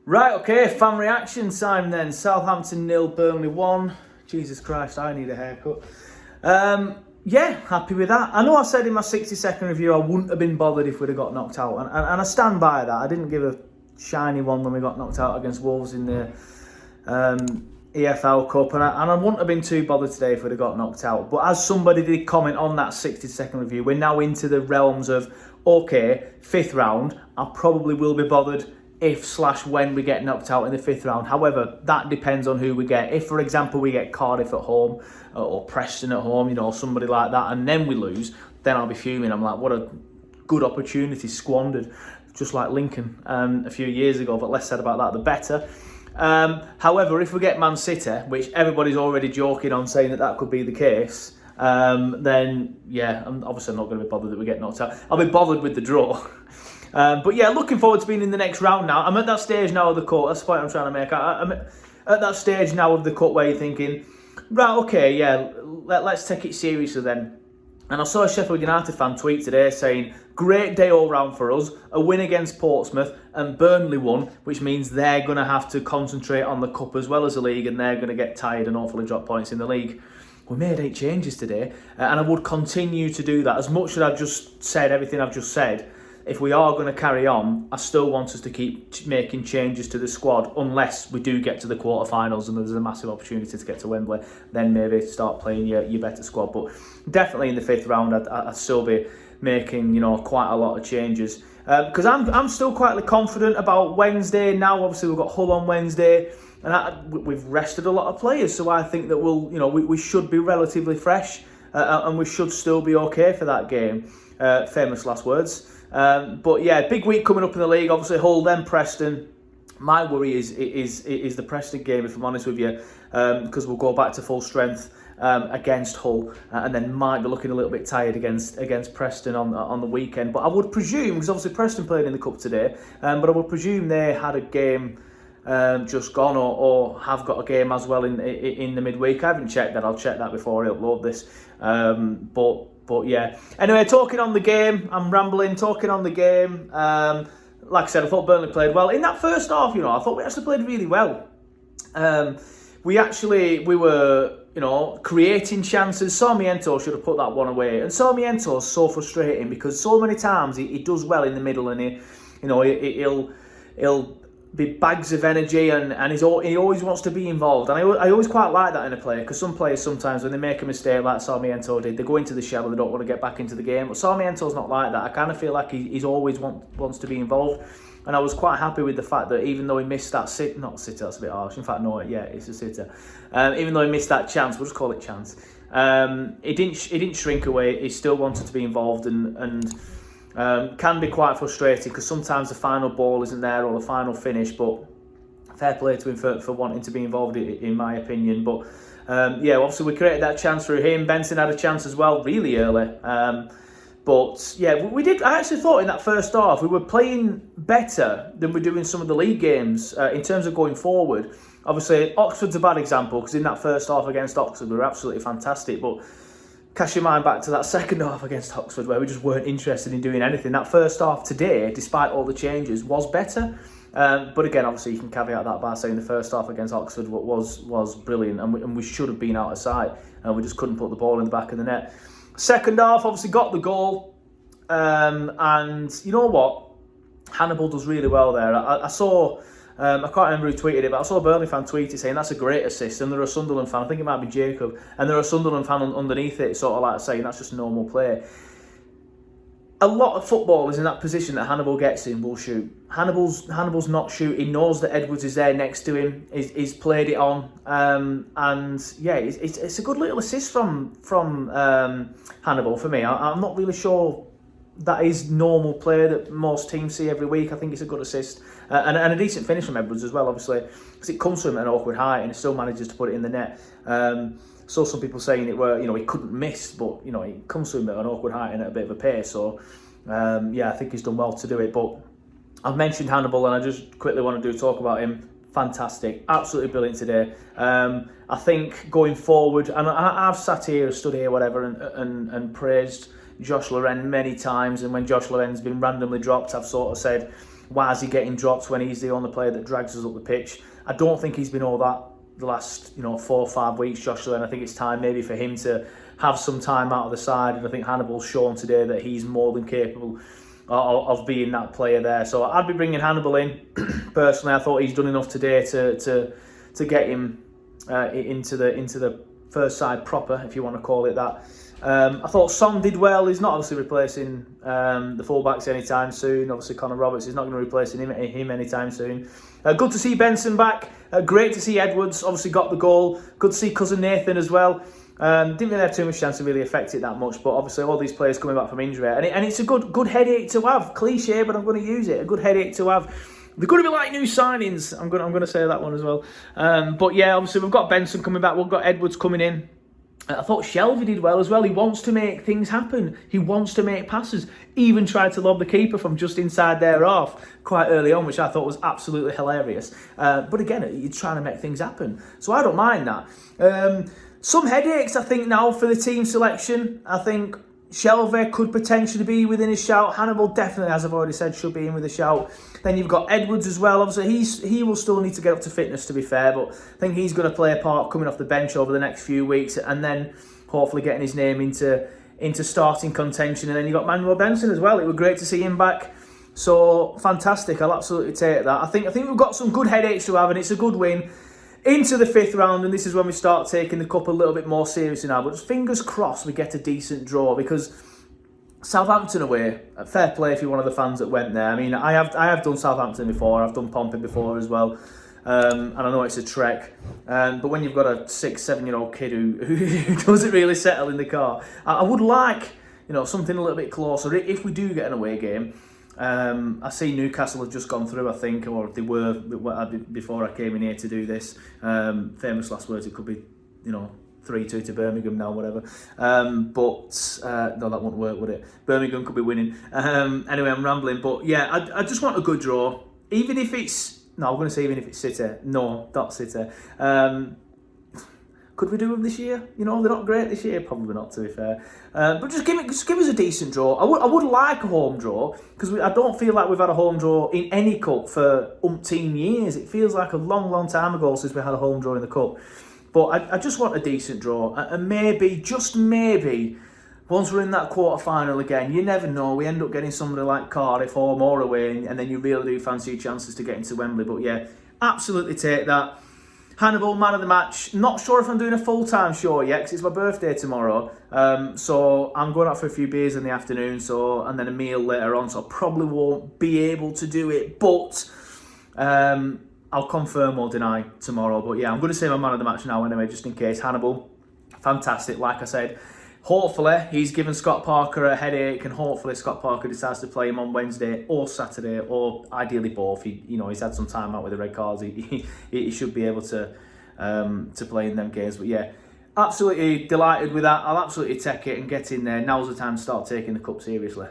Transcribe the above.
Right, okay, fan reaction time then. Southampton 0, Burnley 1. Jesus Christ, I need a haircut. Yeah, happy with that. I know I said in my 60-second review I wouldn't have been bothered if we'd have got knocked out. And I stand by that. I didn't give a shiny one when we got knocked out against Wolves in the EFL Cup. And I wouldn't have been too bothered today if we'd have got knocked out. But as somebody did comment on that 60-second review, we're now into the realms of, okay, 5th round, I probably will be bothered if/when we get knocked out in the 5th round. However, that depends on who we get. If, for example, we get Cardiff at home or Preston at home, somebody like that, and then we lose, then I'll be fuming. I'm like, what a good opportunity squandered, just like Lincoln a few years ago, but less said about that, the better. However, if we get Man City, which everybody's already joking on saying that could be the case, then yeah, I'm obviously not going to be bothered that we get knocked out. I'll be bothered with the draw. But yeah, looking forward to being in the next round now. I'm at that stage now of the cut. That's the point I'm trying to make. I'm at that stage now of the cut where you're thinking, right, okay, yeah, let's take it seriously then. And I saw a Sheffield United fan tweet today saying, great day all round for us, a win against Portsmouth and Burnley won, which means they're going to have to concentrate on the cup as well as the league, and they're going to get tired and hopefully drop points in the league. We made 8 changes today, and I would continue to do that. As much as I've just said everything I've just said, if we are going to carry on, I still want us to keep making changes to the squad unless we do get to the quarterfinals and there's a massive opportunity to get to Wembley. Then maybe start playing your better squad. But definitely in the 5th round, I'd still be making quite a lot of changes because I'm still quite confident about Wednesday. Now, obviously, we've got Hull on Wednesday, and we've rested a lot of players, so I think that we should be relatively fresh and we should still be okay for that game. Famous last words. But yeah, big week coming up in the league. Obviously, Hull, then Preston. My worry is the Preston game, if I'm honest with you, because we'll go back to full strength against Hull, and then might be looking a little bit tired against Preston on the weekend. But I would presume, because obviously Preston played in the cup today, but I would presume they had a game just gone, or have got a game as well in the midweek. I haven't checked that. I'll check that before I upload this. But yeah. Anyway, talking on the game, I'm rambling. Talking on the game, like I said, I thought Burnley played well in that first half. I thought we actually played really well. We were creating chances. Sarmiento should have put that one away, and Sarmiento's so frustrating because so many times he does well in the middle, and he'll be bags of energy, and he always wants to be involved. And I always quite like that in a player, because some players sometimes when they make a mistake like Sarmiento did, they go into the shell and they don't want to get back into the game. But Sarmiento's not like that. I kind of feel like he's always wants to be involved. And I was quite happy with the fact that even though he missed that not sitter, that's a bit harsh. In fact, no, yeah, it's a sitter. Even though he missed that chance, we'll just call it chance. He didn't shrink away. He still wanted to be involved, and can be quite frustrating because sometimes the final ball isn't there or the final finish. But fair play to him for wanting to be involved, in my opinion. But yeah, obviously we created that chance through him. Benson had a chance as well, really early. But yeah, we did. I actually thought in that first half we were playing better than we do in some of the league games in terms of going forward. Obviously, Oxford's a bad example because in that first half against Oxford we were absolutely fantastic. But cast your mind back to that second half against Oxford where we just weren't interested in doing anything. That first half today, despite all the changes, was better. But again, obviously, you can caveat that by saying the first half against Oxford was brilliant, and we should have been out of sight, and we just couldn't put the ball in the back of the net. Second half, obviously, got the goal, and you know what? Hannibal does really well there. I saw, I can't remember who tweeted it, but I saw a Burnley fan tweet it saying that's a great assist, and there are a Sunderland fan, I think it might be Jacob, and there are a Sunderland fan underneath it, sort of like saying that's just normal play. A lot of footballers in that position that Hannibal gets in will shoot. Hannibal's not shooting. He knows that Edwards is there next to him. He's played it on, and yeah, it's a good little assist from Hannibal for me. I'm not really sure that is normal play that most teams see every week. I think it's a good assist and a decent finish from Edwards as well, obviously, because it comes from an awkward height and he still manages to put it in the net. Saw some people saying it were, he couldn't miss, but he comes to him at an awkward height and at a bit of a pace. So yeah, I think he's done well to do it. But I've mentioned Hannibal, and I just quickly want to talk about him. Fantastic, absolutely brilliant today. I think going forward, and I've sat here, stood here, whatever, and praised Josh Loren many times. And when Josh Loren's been randomly dropped, I've sort of said, Why is he getting dropped when he's the only player that drags us up the pitch? I don't think he's been all that the last 4 or 5 weeks, Joshua, and I think it's time maybe for him to have some time out of the side. And I think Hannibal's shown today that he's more than capable of being that player there. So I'd be bringing Hannibal in. Personally, I thought he's done enough today to get him into the first side proper, if you want to call it that. I thought Son did well. He's not obviously replacing the fullbacks anytime soon. Obviously, Connor Roberts is not going to replace him anytime soon. Good to see Benson back. Great to see Edwards obviously got the goal. Good to see cousin Nathan as well. Didn't really have too much chance to really affect it that much, but obviously all these players coming back from injury, and it's a good headache to have. Cliche, but I'm going to use it. A good headache to have. They're going to be like new signings. I'm going to say that one as well. But yeah, obviously we've got Benson coming back. We've got Edwards coming in. I thought Shelvey did well as well. He wants to make things happen. He wants to make passes. Even tried to lob the keeper from just inside their half quite early on, which I thought was absolutely hilarious. But again, you're trying to make things happen. So I don't mind that. Some headaches, I think, now for the team selection. I think Shelvey could potentially be within a shout. Hannibal definitely, as I've already said, should be in with a shout. Then you've got Edwards as well. Obviously, he will still need to get up to fitness, to be fair, but I think he's going to play a part coming off the bench over the next few weeks, and then hopefully getting his name into starting contention. And then you've got Manuel Benson as well. It was great to see him back. So fantastic. I'll absolutely take that. I think we've got some good headaches to have, and it's a good win. Into the 5th round, and this is when we start taking the cup a little bit more seriously now. But fingers crossed we get a decent draw, because Southampton away, fair play if you're one of the fans that went there. I mean, I have done Southampton before. I've done Pompey before as well, and I know it's a trek. But when you've got a 6-7-year-old kid who doesn't really settle in the car, I would like something a little bit closer if we do get an away game. I see Newcastle have just gone through, I think, or they were before I came in here to do this. Famous last words, it could be, 3-2 to Birmingham now, whatever. But no, that wouldn't work, would it? Birmingham could be winning. Anyway, I'm rambling, but yeah, I just want a good draw. Even if it's, no, I'm going to say even if it's City. No, not City. Could we do them this year? They're not great this year. Probably not, to be fair. But just give us a decent draw. I would like a home draw, because I don't feel like we've had a home draw in any cup for umpteen years. It feels like a long, long time ago since we had a home draw in the cup. But I just want a decent draw. And maybe, just maybe, once we're in that quarter-final again, you never know, we end up getting somebody like Cardiff, home or away, and then you really do fancy your chances to get into Wembley. But yeah, absolutely take that. Hannibal, man of the match. Not sure if I'm doing a full-time show yet, because it's my birthday tomorrow. So I'm going out for a few beers in the afternoon, and then a meal later on, so I probably won't be able to do it. But I'll confirm or deny tomorrow. But yeah, I'm going to say my man of the match now anyway, just in case. Hannibal, fantastic, like I said. Hopefully, he's given Scott Parker a headache, and hopefully Scott Parker decides to play him on Wednesday or Saturday, or ideally both. He's had some time out with the red cards. He should be able to play in them games. But yeah, absolutely delighted with that. I'll absolutely take it and get in there. Now's the time to start taking the cup seriously.